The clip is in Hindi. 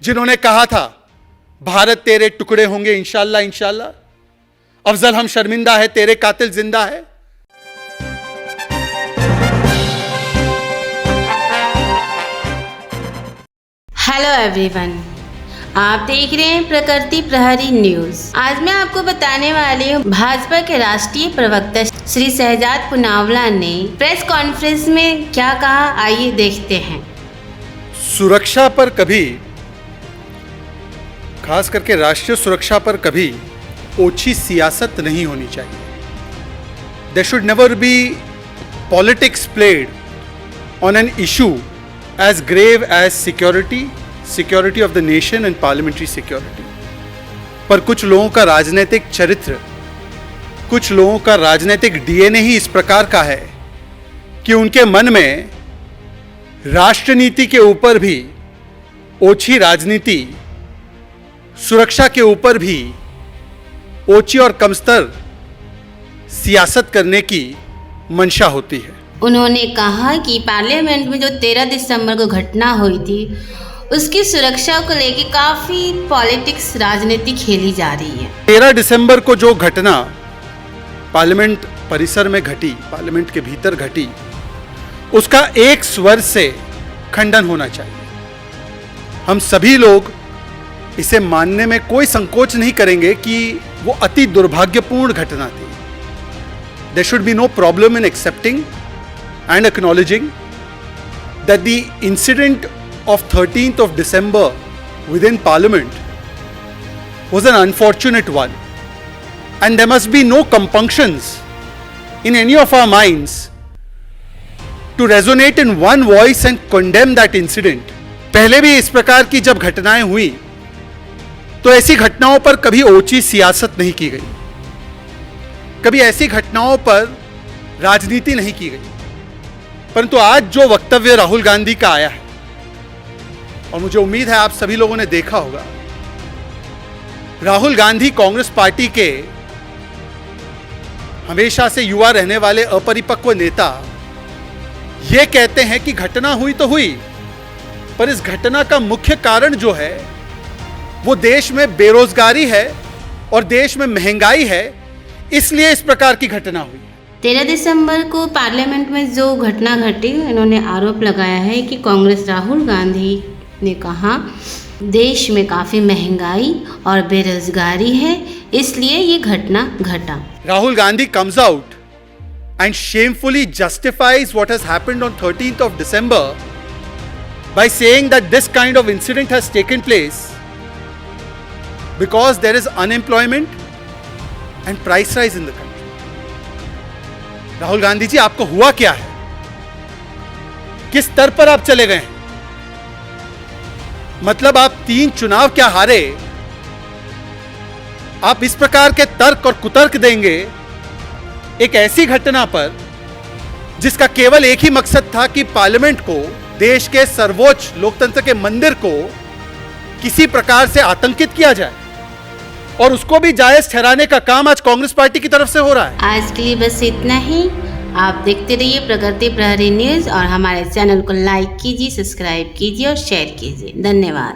जिन्होंने कहा था भारत तेरे टुकड़े होंगे इंशाल्लाह इंशाल्लाह, अफजल हम शर्मिंदा है तेरे कातिल जिंदा है। हेलो एवरीवन, आप देख रहे हैं प्रकृति प्रहरी न्यूज। आज मैं आपको बताने वाली हूँ भाजपा के राष्ट्रीय प्रवक्ता श्री शहजाद पूनावाला ने प्रेस कॉन्फ्रेंस में क्या कहा, आइए देखते हैं। सुरक्षा पर कभी, खास करके राष्ट्रीय सुरक्षा पर कभी ओछी सियासत नहीं होनी चाहिए। There should never be politics played on an issue as grave as security of the nation and parliamentary security। पर कुछ लोगों का राजनीतिक चरित्र, कुछ लोगों का राजनीतिक डीएनए ही इस प्रकार का है कि उनके मन में राष्ट्रनीति के ऊपर भी ओछी राजनीति, सुरक्षा के ऊपर भी ओछी और कमस्तर सियासत करने की मंशा होती है। उन्होंने कहा कि पार्लियामेंट में जो 13 दिसंबर को घटना हुई थी उसकी सुरक्षा को लेकर काफ़ी पॉलिटिक्स, राजनीति खेली जा रही है। 13 दिसंबर को जो घटना पार्लियामेंट परिसर में घटी, पार्लियामेंट के भीतर घटी, उसका एक स्वर से खंडन होना चाहिए। हम सभी लोग इसे मानने में कोई संकोच नहीं करेंगे कि वो अति दुर्भाग्यपूर्ण घटना थी। There should be no problem in accepting and acknowledging that the incident of 13th of December within Parliament was an unfortunate one, and there must be no compunctions in any of our minds to resonate in one voice and condemn that incident। पहले भी इस प्रकार की जब घटनाएं हुई तो ऐसी घटनाओं पर कभी ओछी सियासत नहीं की गई, कभी ऐसी घटनाओं पर राजनीति नहीं की गई। परंतु आज जो वक्तव्य राहुल गांधी का आया है, और मुझे उम्मीद है आप सभी लोगों ने देखा होगा, राहुल गांधी कांग्रेस पार्टी के हमेशा से युवा रहने वाले अपरिपक्व नेता ये कहते हैं कि घटना हुई तो हुई, पर इस घटना का मुख्य कारण जो है वो देश में बेरोजगारी है और देश में महंगाई है, इसलिए इस प्रकार की घटना हुई। 13 दिसंबर को पार्लियामेंट में जो घटना घटी, इन्होंने आरोप लगाया है कि कांग्रेस राहुल गांधी ने कहा देश में काफ़ी महंगाई और बेरोजगारी है, इसलिए ये घटना घटा। Rahul Gandhi comes out and shamefully justifies what has happened on 13th of December by saying that this kind of incident has taken place because there is unemployment and price rise in the country। Rahul Gandhi ji, आपको हुआ क्या है? किस स्तर पर आप चले गए? मतलब आप 3 चुनाव क्या हारे, आप इस प्रकार के तर्क और कुतर्क देंगे एक ऐसी घटना पर जिसका केवल एक ही मकसद था कि पार्लियामेंट को, देश के सर्वोच्च लोकतंत्र के मंदिर को किसी प्रकार से आतंकित किया जाए, और उसको भी जायज ठहराने का काम आज कांग्रेस पार्टी की तरफ से हो रहा है। आज के लिए बस इतना ही। आप देखते रहिए प्रकृति प्रहरी न्यूज और हमारे चैनल को लाइक कीजिए, सब्सक्राइब कीजिए और शेयर कीजिए। धन्यवाद।